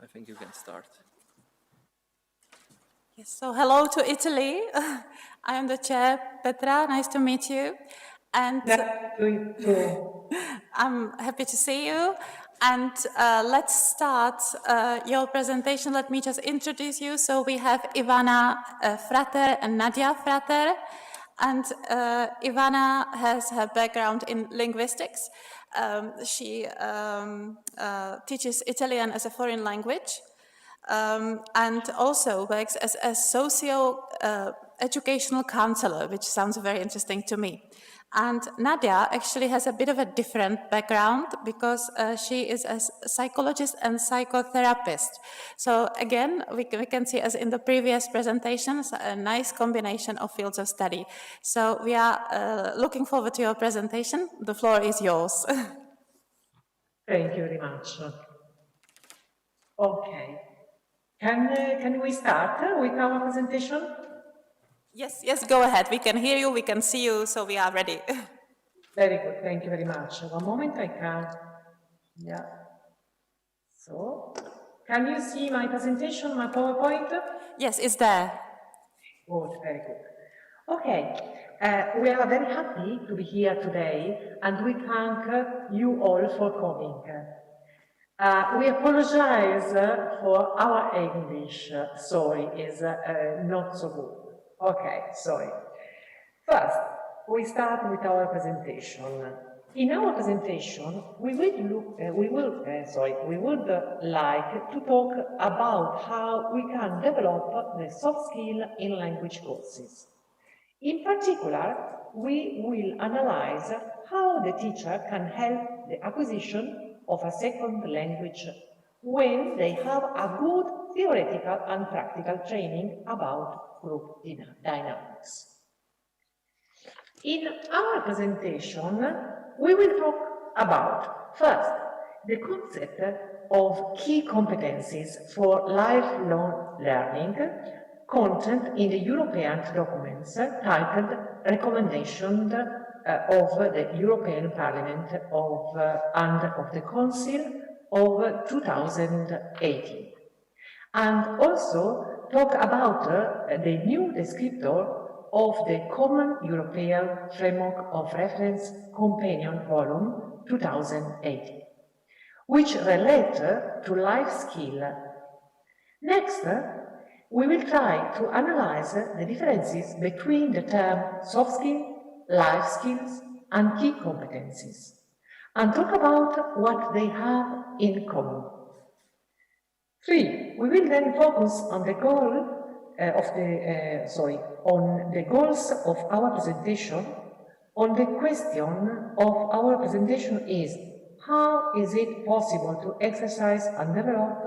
I think you can start. Yes, so hello to Italy. I am the chair, Petra. Nice to meet you. And I'm happy to see you. And let's start your presentation. Let me just introduce you. So we have Ivana Fratter and Nadia Fratter. And Ivana has her background in linguistics. She teaches Italian as a foreign language. And also works as a socio-educational counselor, which sounds very interesting to me. And Nadia actually has a bit of a different background because she is a psychologist and psychotherapist. So again, we can see, as in the previous presentations, a nice combination of fields of study. So we are looking forward to your presentation. The floor is yours. Thank you very much. Okay. Can we start with our presentation? Yes, go ahead. We can hear you, we can see you, so we are ready. Very good, thank you very much. One moment, I can. Yeah. So, can you see my presentation, my PowerPoint? Yes, it's there. Good, very good. Okay, we are very happy to be here today, and we thank you all for coming. We apologize for our English. Sorry, is not so good. Okay, sorry. First, we start with our presentation. In our presentation, we would like to talk about how we can develop the soft skill in language courses. In particular, we will analyze how the teacher can help the acquisition of a second language when they have a good theoretical and practical training about group dynamics. In our presentation, we will talk about, first, the concept of key competencies for lifelong learning, content in the European documents titled Recommendations of the European Parliament and of the Council of 2018. And also talk about the new descriptor of the Common European Framework of Reference Companion Volume 2018, which relate to life skill. Next, we will try to analyze the differences between the term soft skill, life skills, and key competencies, and talk about what they have in common. 3. We will then focus on the goals of our presentation. On the question of our presentation is, how is it possible to exercise and develop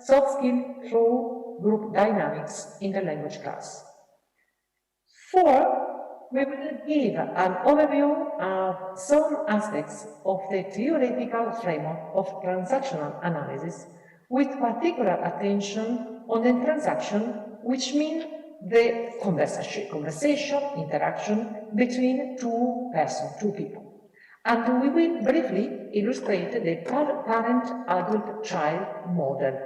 soft skill through group dynamics in the language class? 4. We will give an overview of some aspects of the theoretical framework of transactional analysis, with particular attention on the transaction, which means the conversation, interaction between two people. And we will briefly illustrate the parent-adult-child model.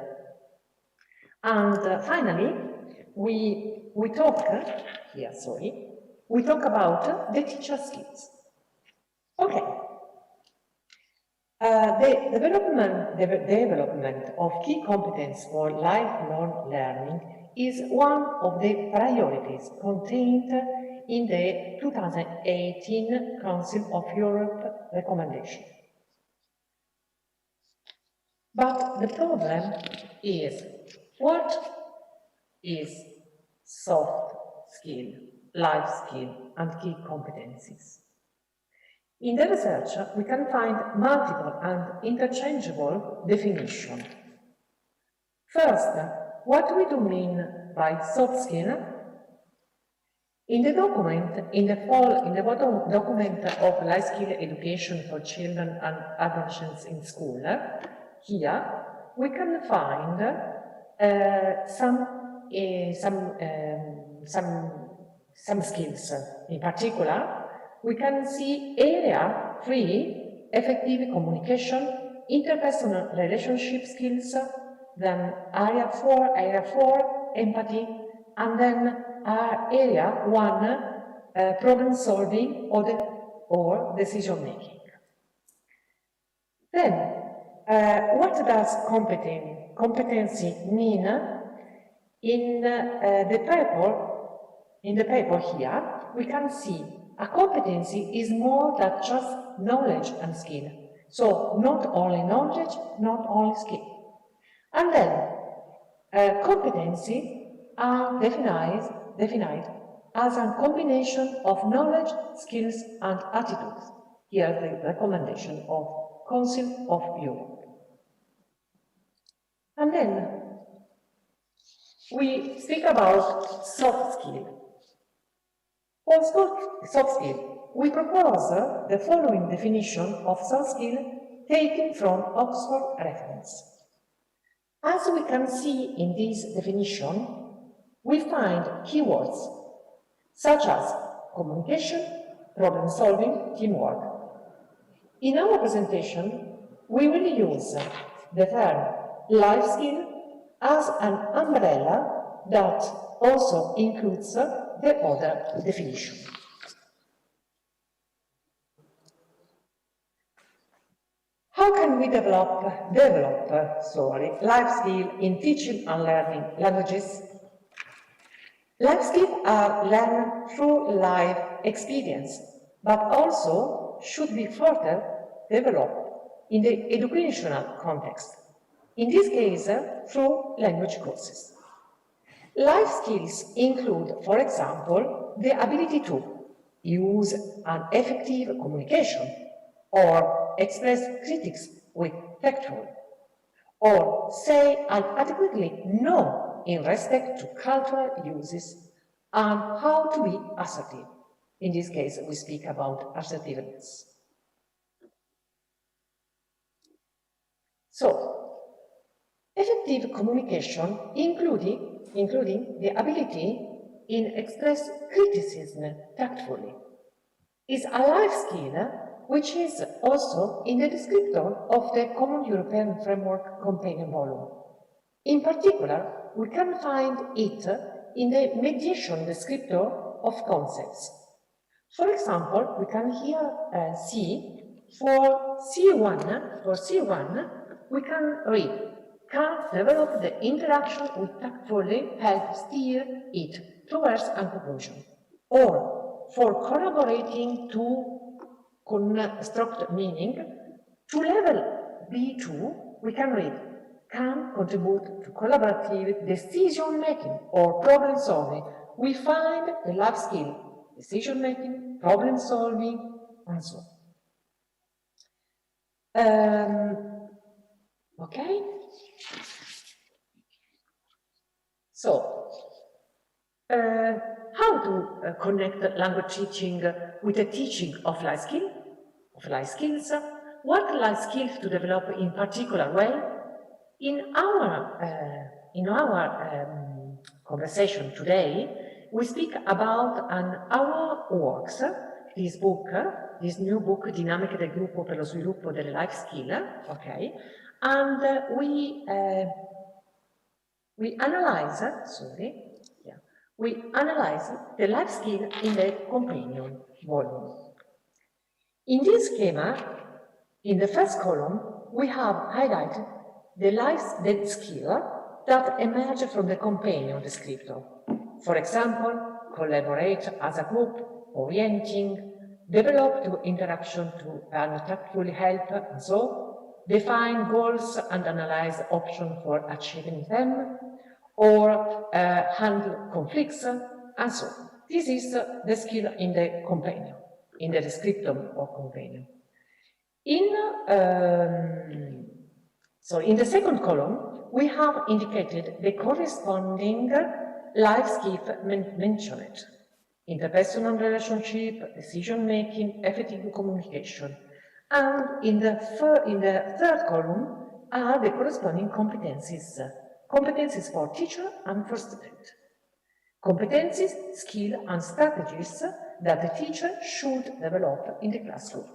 And finally, we talk about the teacher skills. Okay. The development of key competence for lifelong learning is one of the priorities contained in the 2018 Council of Europe recommendation. But the problem is, what is soft skill, life skill, and key competencies? In the research, we can find multiple and interchangeable definitions. First, what we do mean by soft skill? In the document, in the bottom document of life skill education for children and adolescents in school, here we can find some skills. In particular, we can see area 3, effective communication, interpersonal relationship skills, then area 4, empathy, and then area 1, problem solving or decision making. Then, what does competency mean? In the paper here, we can see a competency is more than just knowledge and skill. So not only knowledge, not only skill. And then competency are defined as a combination of knowledge, skills, and attitudes. Here is the recommendation of Council of Europe. And then we speak about soft skill. For soft skill, we propose the following definition of soft skill taken from Oxford reference. As we can see in this definition, we find keywords such as communication, problem solving, teamwork. In our presentation, we will use the term life skill as an umbrella that also includes the other definition. How can we develop life skill in teaching and learning languages? Life skills are learned through life experience, but also should be further developed in the educational context. In this case, through language courses. Life skills include, for example, the ability to use an effective communication or express critics with factual, or say an adequately no in respect to cultural uses, and how to be assertive. In this case, we speak about assertiveness. So, effective communication, including the ability in express criticism tactfully, is a life skill which is also in the descriptor of the Common European Framework Companion volume. In particular, we can find it in the mediation descriptor of concepts. For example, we can here see for C1, we can read, can develop the interaction with tactfully help steer it towards a conclusion. Or for collaborating to construct meaning, to level B2, we can read, can contribute to collaborative decision-making or problem-solving. We find the life skill, decision-making, problem-solving, and so on. Okay? So, how to connect language teaching with the teaching of life skills? What life skills to develop in particular way? In our conversation today, we speak about our works, this new book, Dinamiche del gruppo per lo sviluppo delle life skill, okay? And we analyze the life skill in the companion volume. In this schema, in the first column, we have highlighted the skill that emerge from the companion descriptor. For example, collaborate as a group, orienting, develop to interaction to and tactfully help, and so, define goals and analyze options for achieving them, or handle conflicts, and so on. This is the skill in the companion, in the descriptor of companion. In the second column, we have indicated the corresponding life skill mentioned: interpersonal relationship, decision-making, effective communication. And in the third column are the corresponding competencies. Competencies for teacher and for student. Competencies, skill, and strategies that the teacher should develop in the classroom.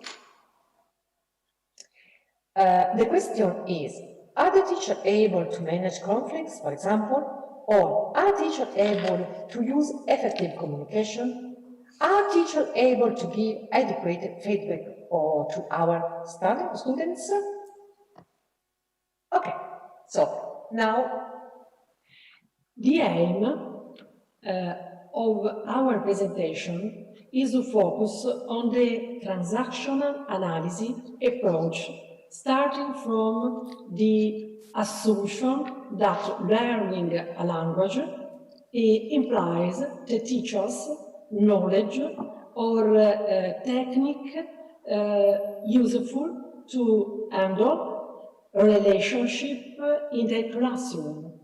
The question is, Are the teachers able to manage conflicts, for example? Or are teachers able to use effective communication? Are teachers able to give adequate feedback to our students? Okay, so now the aim of our presentation is to focus on the transactional analysis approach, starting from the assumption that learning a language implies the teacher's knowledge or technique useful to handle a relationship in the classroom.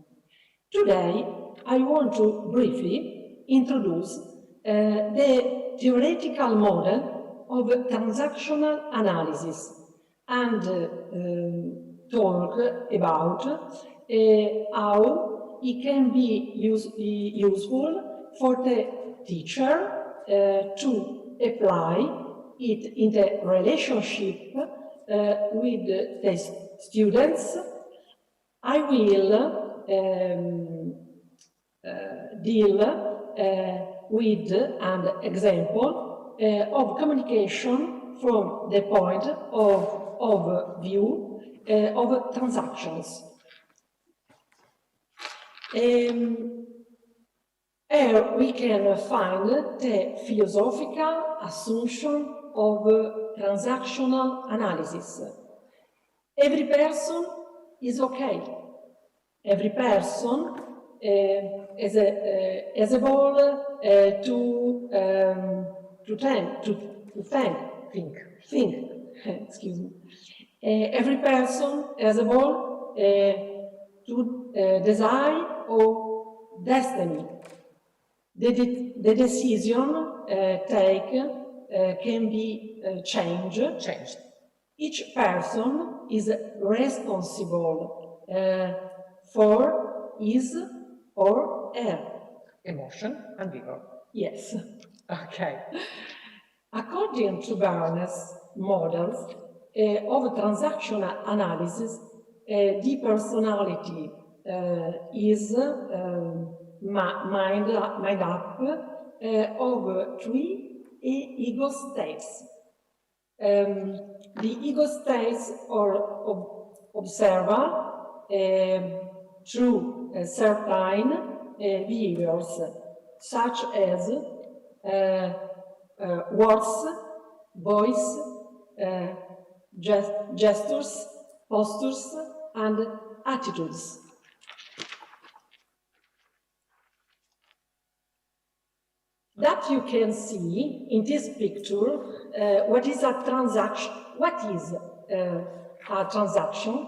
Today, I want to briefly introduce the theoretical model of transactional analysis and talk about how it can be useful for the teacher to apply it in the relationship with the students. I will deal with an example of communication from the point of view of transactions. Here we can find the philosophical assumption of transactional analysis. Every person is okay. Every person is able think. Excuse me. Every person is able to desire or destiny. The decision take can be changed. Each person is responsible for his or her emotion and vigor. Yes. Okay. According to Brno's models of transactional analysis, the personality is made up of three ego states. The ego states are observer through certain behaviors, such as words, voice, gestures, postures, and attitudes. That you can see in this picture what is a transaction. What is a transaction?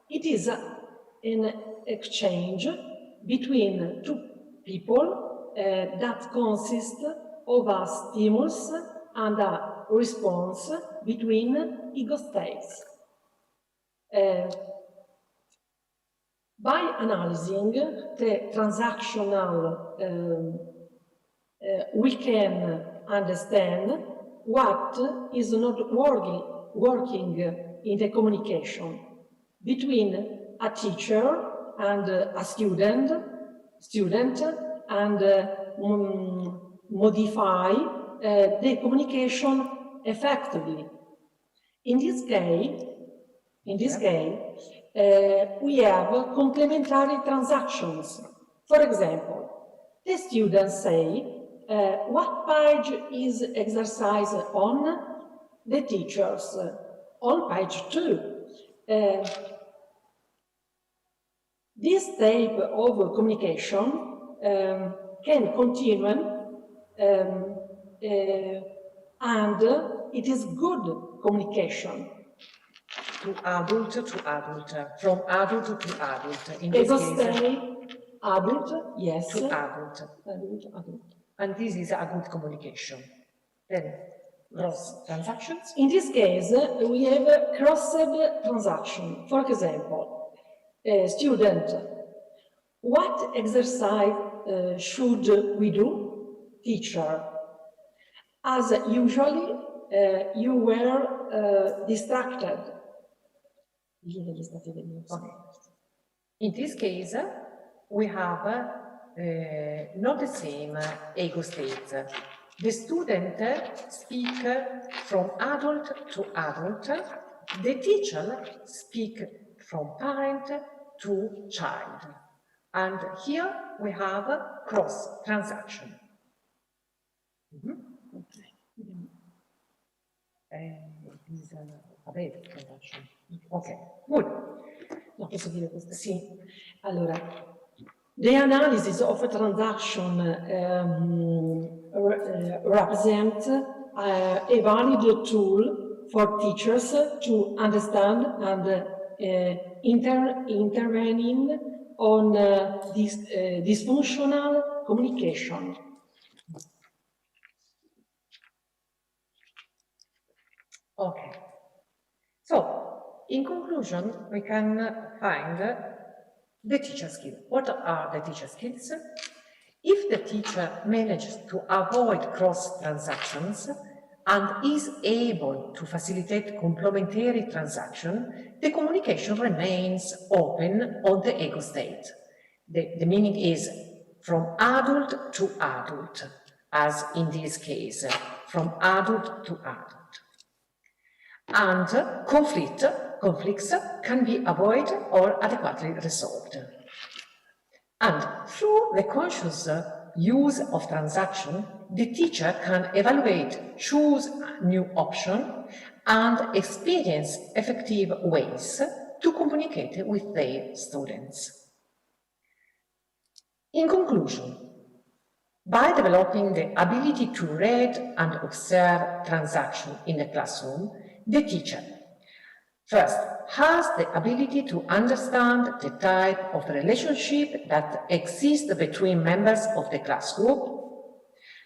It is an exchange between two people that consists of a stimulus and a response between ego states. By analyzing the transactional we can understand what is not working in the communication between a teacher and a student and modify the communication effectively. In this case, we have complementary transactions. For example, the students say, what page is exercise on? The teachers, on page 2. This type of communication can continue and it is good communication. To adult, from adult to adult. In this case, adult, yes. To adult. Adult. And this is a good communication. Then, cross transactions. In this case, we have a crossed transaction. For example, student, what exercise should we do? Teacher, as usually, you were distracted. Okay. In this case, we have not the same ego states. The student speak from adult to adult. The teacher speak from parent to child. And here we have cross transaction. Ok, good. No, posso dire questo? Sì. Allora, the analysis of a transaction represents a valid tool for teachers to understand and intervening on this dysfunctional communication. Okay. So, in conclusion, we can find the teacher skills. What are the teacher skills? If the teacher manages to avoid cross transactions and is able to facilitate complementary transaction, the communication remains open on the ego state. The meaning is from adult to adult, as in this case, from adult to adult. And conflicts can be avoided or adequately resolved. And through the conscious use of transaction, the teacher can evaluate, choose new options, and experience effective ways to communicate with their students. In conclusion, by developing the ability to read and observe transaction in the classroom, the teacher first has the ability to understand the type of relationship that exists between members of the class group,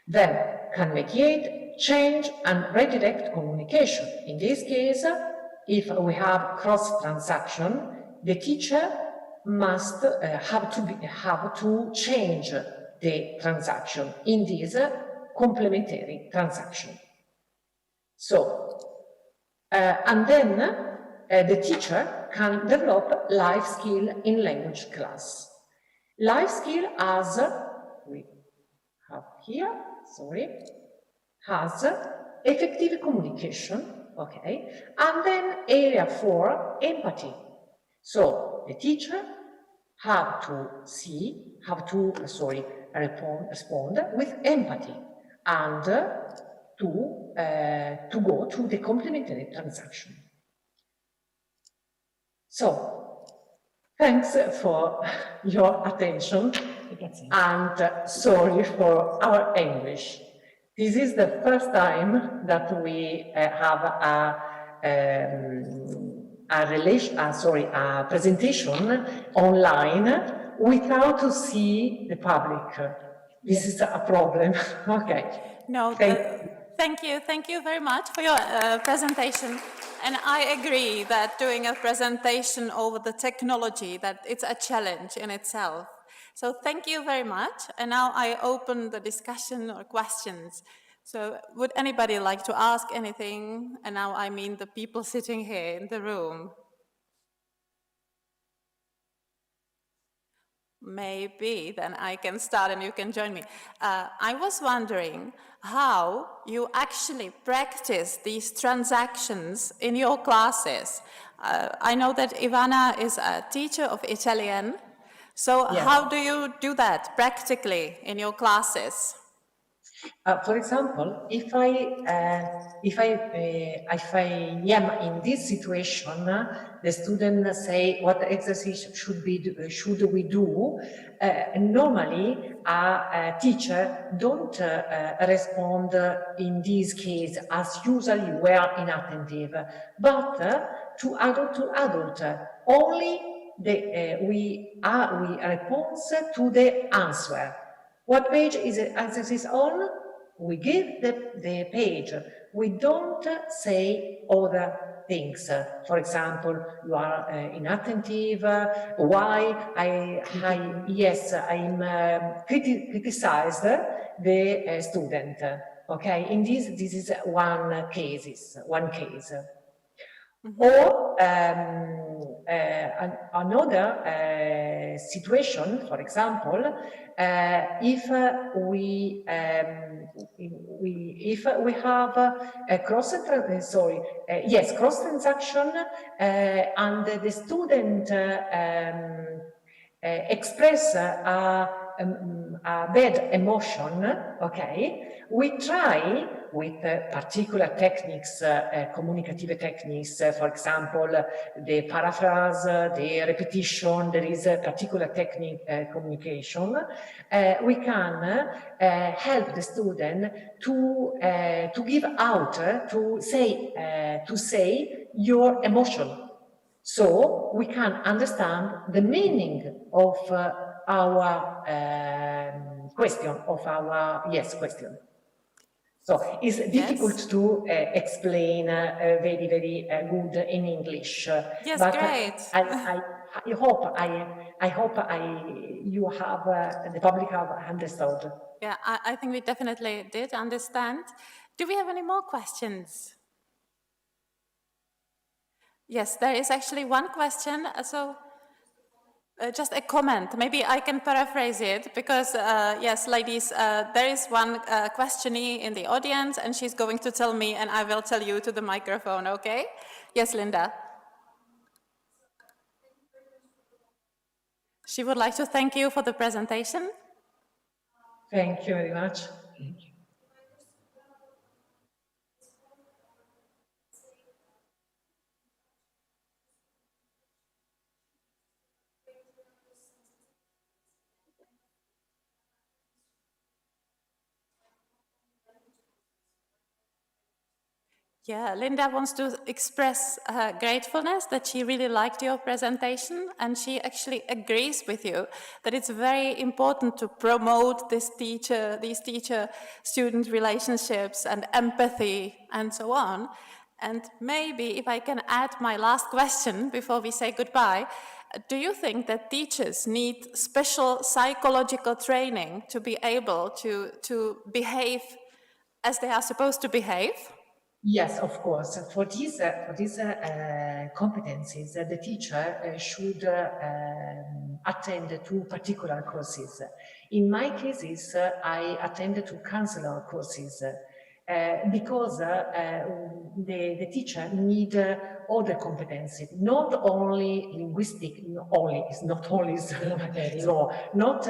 then can mediate, change, and redirect communication. In this case, if we have cross-transaction, the teacher must have to change the transaction in this complementary transaction. So, and then the teacher can develop life skill in language class. Life skill as we have here, has effective communication, okay, and then area for empathy. So the teacher have to respond with empathy and to go to the complementary transaction. So, thanks for your attention and sorry for our English. This is the first time that we have a presentation online without to see the public. This is a problem. Okay. No, thank you very much for your presentation. And I agree that doing a presentation over the technology, that it's a challenge in itself. So thank you very much. And now I open the discussion or questions. So would anybody like to ask anything? And now I mean the people sitting here in the room. Maybe then I can start and you can join me. I was wondering how you actually practice these transactions in your classes. I know that Ivana is a teacher of Italian. So Yeah. How do you do that practically in your classes? For example, if I am in this situation, the student say what exercise should we do? Normally, a teacher don't respond in this case as usually we are inattentive, but to adult, only we response to the answer. What page is the exercise on? We give the page. We don't say other things. For example, you are inattentive. Why? I'm criticized the student. Okay, in this is one case. Mm-hmm. Or another situation, for example, if we have a cross transaction and the student express a bad emotion, okay, we try with particular techniques, communicative techniques, for example, the paraphrase, the repetition, there is a particular technique, communication. We can help the student to give out, to say your emotion. So we can understand the meaning of our question, question. So it's difficult to explain very good in English. Yes, but great. I hope you have the public have understood. Yeah, I think we definitely did understand. Do we have any more questions? Yes, there is actually one question. Just a comment. Maybe I can paraphrase it because, yes, ladies, there is one questionee in the audience and she's going to tell me and I will tell you to the microphone, okay? Yes, Linda. She would like to thank you for the presentation. Thank you very much. Yeah, Linda wants to express her gratefulness that she really liked your presentation and she actually agrees with you that it's very important to promote these teacher-student relationships and empathy and so on. And maybe if I can add my last question before we say goodbye, do you think that teachers need special psychological training to be able to behave as they are supposed to behave? Yes, of course. For these competencies, the teacher should attend to particular courses. In my cases, I attended to counselor courses because the teacher need other competencies, not only linguistic, it's not only so, not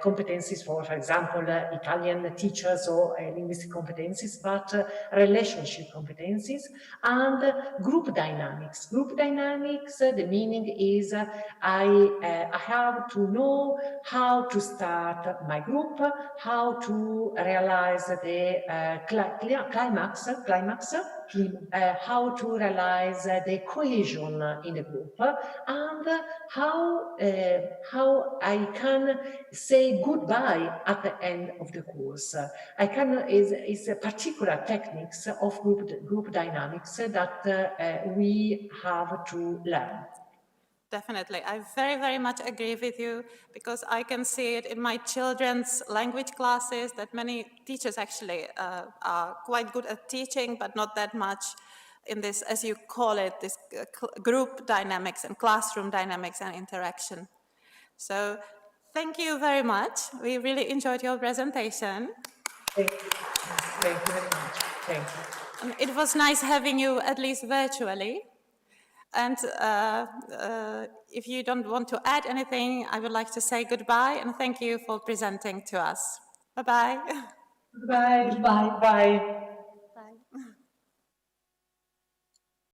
competencies for example, Italian teachers or linguistic competencies, but relationship competencies and group dynamics. Group dynamics, the meaning is I have to know how to start my group, how to realize the climax, how to realize the cohesion in the group, and how I can say goodbye at the end of the course. Is a particular techniques of group dynamics that we have to learn. Definitely. I very, very much agree with you because I can see it in my children's language classes that many teachers actually are quite good at teaching, but not that much in this, as you call it, this group dynamics and classroom dynamics and interaction. So thank you very much. We really enjoyed your presentation. Thank you. Thank you very much. Thank you. It was nice having you at least virtually. And if you don't want to add anything, I would like to say goodbye and thank you for presenting to us. Bye-bye. Bye. Bye. Bye.